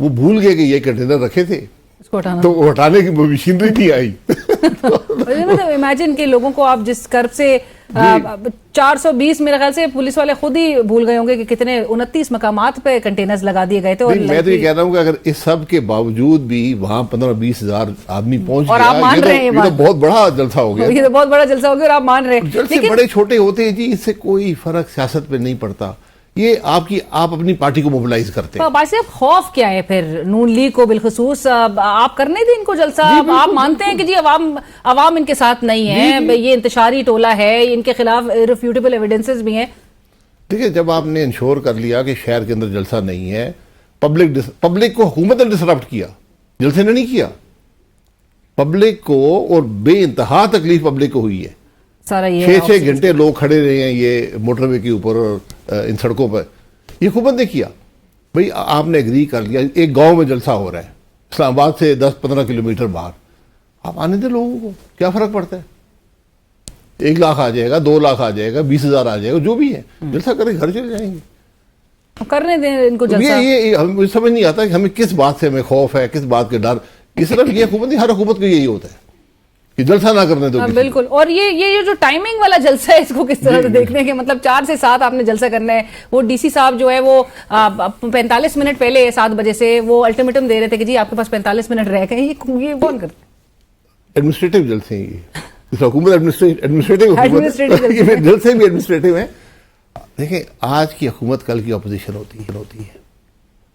وہ بھول گئے کہ یہ کنٹینر رکھے تھے اس کو ہٹانا، تو وہ ہٹانے کی مشینری نہیں آئی. مطلب امیجن کہ لوگوں کو آپ جس کرب سے 420 میرے خیال سے پولیس والے خود ہی بھول گئے ہوں گے کہ کتنے 29 مقامات پہ کنٹینرز لگا دیے گئے تھے. اور میں تو یہ کہہ رہا ہوں کہ اگر اس سب کے باوجود بھی وہاں 15-20 ہزار آدمی پہنچ اور آپ مان رہے ہیں یہ تو بہت بڑا جلسہ ہو گیا. یہ تو بہت بڑا جلسہ ہو گیا اور آپ مان رہے ہیں. جلسے بڑے چھوٹے ہوتے ہیں جی، اس سے کوئی فرق سیاست پہ نہیں پڑتا. یہ آپ اپنی پارٹی کو موبلائز کرتے ہیں. عباس صاحب خوف کیا ہے پھر نون لیگ کو بالخصوص؟ آپ کرنے دیں ان کو جلسہ؟ آپ مانتے ہیں کہ جی عوام ان کے ساتھ نہیں ہے، یہ انتشاری ٹولہ ہے، ان کے خلاف ریفیوٹیبل ایویڈنسز بھی ہیں؟ دیکھیں، جب آپ نے انشور کر لیا کہ شہر کے اندر جلسہ نہیں ہے، پبلک کو حکومت نے ڈسرپٹ کیا، جلسے نے نہیں کیا. پبلک کو اور بے انتہا تکلیف پبلک کو ہوئی ہے. 6 گھنٹے لوگ کھڑے رہے ہیں یہ موٹر وے کے اوپر اور ان سڑکوں پر. یہ حکومت نے کیا. بھئی آپ نے اگری کر لیا، ایک گاؤں میں جلسہ ہو رہا ہے اسلام آباد سے 10-15 کلومیٹر باہر، آپ آنے دیں لوگوں کو، کیا فرق پڑتا ہے؟ 1 لاکھ آ جائے گا، 2 لاکھ آ جائے گا، 20,000 آ جائے گا، جو بھی ہے، جلسہ کریں گھر چلے جائیں گے. کرنے دیں ان کو جلسہ. یہ ہمیں سمجھ نہیں آتا کہ ہمیں کس بات سے ہمیں خوف ہے، کس بات کے ڈر. یہ صرف یہ حکومت نہیں، ہر حکومت کو یہی ہوتا ہے کہ جلسہ نہ کرنے دو. بالکل. اور یہ جو ٹائمنگ والا جلسہ ہے اس کو کس طرح سے دیکھنے کے مطلب 4 سے 7 آپ نے جلسہ کرنا ہے. وہ ڈی سی صاحب جو ہے وہ 45 منٹ پہلے 7 بجے سے وہ الٹیمیٹم دے رہے تھے کہ جی آپ کے پاس 45 منٹ رہ گئے. یہ کون کرتے؟ ایڈمنسٹریٹو جلسے ہیں یہ. حکومت ایڈمنسٹریٹو جلسے بھی ایڈمنسٹریٹو ہیں. دیکھیں، آج کی حکومت کل کی اپوزیشن ہوتی ہے.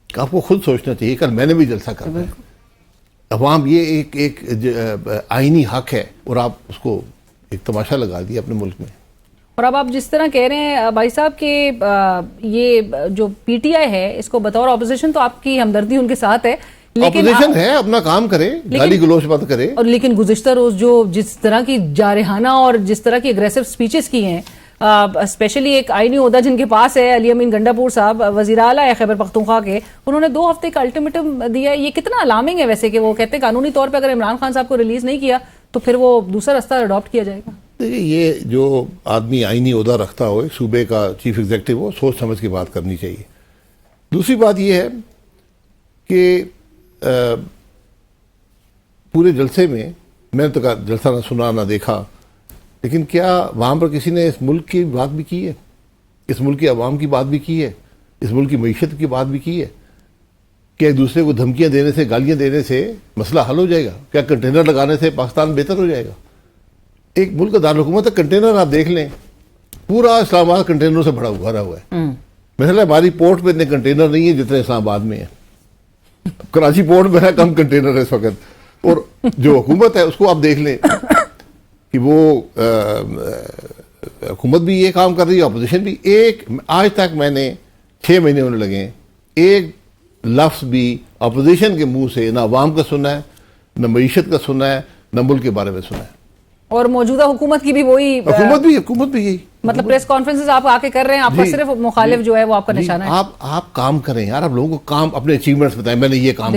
آپ کو خود سوچنا چاہیے کل میں نے بھی جلسہ کرنا ہے. عوام یہ ایک آئینی حق ہے اور آپ اس کو ایک تماشا لگا دیا اپنے ملک میں. اور اب آپ جس طرح کہہ رہے ہیں بھائی صاحب کہ یہ جو پی ٹی آئی ہے اس کو بطور اپوزیشن تو آپ کی ہمدردی ان کے ساتھ ہے، لیکن اپوزیشن ہے، اپنا کام کرے، گالی گلوچ مت کرے. اور لیکن گزشتہ روز جو جس طرح کی جارحانہ اور جس طرح کی اگریسو سپیچز کی ہیں، اسپیشلی ایک آئینی عہدہ جن کے پاس ہے علی امین گنڈا پور صاحب، وزیر اعلیٰ ہے خیبر پختونخوا کے، انہوں نے 2 ہفتے کا الٹیمیٹم دیا ہے. یہ کتنا الارمنگ ہے ویسے کہ وہ کہتے ہیں قانونی طور پہ اگر عمران خان صاحب کو ریلیز نہیں کیا تو پھر وہ دوسرا راستہ اڈاپٹ کیا جائے گا. دیکھیے، یہ جو آدمی آئینی عہدہ رکھتا ہو، ایک صوبے کا چیف ایگزیکٹو ہو، سوچ سمجھ کے بات کرنی چاہیے. دوسری بات یہ ہے کہ پورے جلسے میں نے تو جلسہ نہ سنا نہ دیکھا، لیکن کیا وہاں پر کسی نے اس ملک کی بات بھی کی ہے؟ اس ملک کے عوام کی بات بھی کی ہے؟ اس ملک کی معیشت کی بات بھی کی ہے؟ کیا ایک دوسرے کو دھمکیاں دینے سے، گالیاں دینے سے مسئلہ حل ہو جائے گا؟ کیا کنٹینر لگانے سے پاکستان بہتر ہو جائے گا؟ ایک ملک کا دارالحکومت ہے. کنٹینر آپ دیکھ لیں، پورا اسلام آباد کنٹینروں سے بھرا ہوا ہے. مثلا ہماری پورٹ پہ اتنے کنٹینر نہیں ہیں جتنے اسلام آباد میں ہیں. کراچی پورٹ میں ہے کم کنٹینر ہے اس وقت. اور جو حکومت ہے اس کو آپ دیکھ لیں کہ وہ حکومت بھی یہ کام کر رہی ہے، اپوزیشن بھی. آج تک میں نے 6 مہینے ہونے لگے، ایک لفظ بھی اپوزیشن کے منہ سے نہ عوام کا سنا ہے، نہ معیشت کا سنا ہے، نہ ملک کے بارے میں سنا ہے. اور موجودہ حکومت کی بھی وہی حکومت بھی یہی مطلب پریس کانفرنسز آپ آ کے کر رہے ہیں، آپ کا صرف مخالف جو ہے وہ آپ کا نشانہ ہے. آپ کام کریں یار، آپ لوگوں کو کام اپنے اچیومنٹس بتائیں، میں نے یہ کام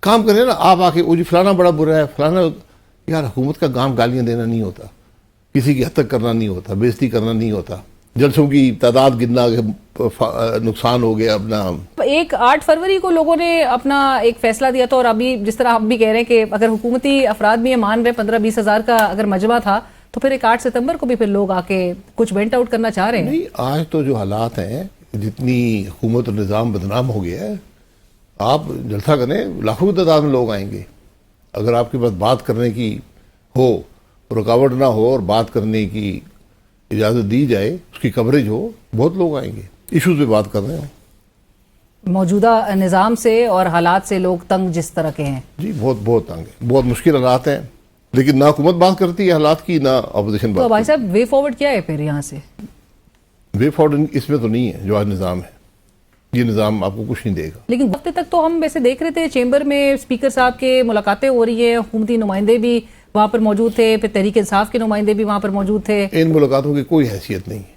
کام کریں نا. آپ آ کے وہ جی فلانا بڑا برا ہے، فلانا. یار حکومت کا کام گالیاں دینا نہیں ہوتا، کسی کی حد تک کرنا نہیں ہوتا، بےزتی کرنا نہیں ہوتا، جلسوں کی تعداد گننا نقصان ہو گیا اپنا. 8 فروری کو لوگوں نے اپنا ایک فیصلہ دیا تھا، اور ابھی جس طرح آپ بھی کہہ رہے ہیں کہ اگر حکومتی افراد بھی یہ مان رہے 15-20 ہزار کا اگر مجمع تھا تو پھر ایک 8 ستمبر کو بھی پھر لوگ آ کے کچھ وینٹ آؤٹ کرنا چاہ رہے ہیں. نہیں، آج تو جو حالات ہیں، جتنی حکومت اور نظام بدنام ہو گیا ہے، آپ جلسہ کریں لاکھوں کی تعداد میں لوگ آئیں گے. اگر آپ کے پاس بات کرنے کی ہو، رکاوٹ نہ ہو اور بات کرنے کی اجازت دی جائے، اس کی کوریج ہو، بہت لوگ آئیں گے. ایشوز پہ بات کر رہے ہیں. موجودہ نظام سے اور حالات سے لوگ تنگ جس طرح کے ہیں جی، بہت تنگ ہیں، بہت مشکل حالات ہیں، لیکن نہ حکومت بات کرتی ہے حالات کی، نہ اپوزیشن بات. تو بھائی صاحب وے فارورڈ کیا ہے پھر یہاں سے؟ وے فارورڈ اس میں تو نہیں ہے. جو آج نظام ہے، یہ نظام آپ کو کچھ نہیں دے گا. لیکن ہفتے تک تو ہم ویسے دیکھ رہے تھے چیمبر میں اسپیکر صاحب کے ملاقاتیں ہو رہی ہیں، حکومتی نمائندے بھی وہاں پر موجود تھے، پھر تحریک انصاف کے نمائندے بھی وہاں پر موجود تھے. ان ملاقاتوں کی کوئی حیثیت نہیں ہے،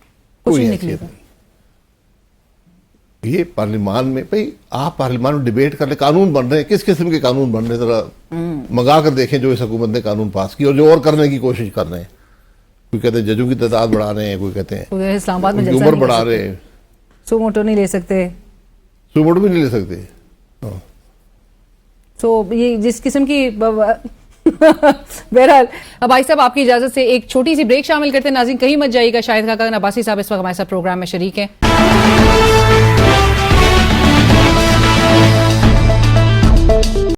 کوئی حیثیت نہیں. یہ پارلیمان میں، بھائی آپ پارلیمان میں ڈیبیٹ کر لیں، قانون بن رہے ہیں، کس قسم کے قانون بن رہے ہیں ذرا منگا کر دیکھیں جو اس حکومت نے قانون پاس کی اور جو اور کرنے کی کوشش کر رہے ہیں. کوئی کہتے ہیں ججوں کی تعداد بڑھا رہے ہیں، کوئی کہتے ہیں اسلام آباد میں عمر بڑھا رہے ہیں، سو موٹو نہیں لے سکتے، سو موٹو بھی نہیں لے سکتے. تو یہ جس قسم کی بہرحال بھائی صاحب آپ کی اجازت سے ایک چھوٹی سی بریک شامل کرتے ہیں. ناظرین کہیں مت جائیے گا. شاہد خاقان عباسی صاحب اس وقت ہمارے ساتھ پروگرام میں شریک ہیں.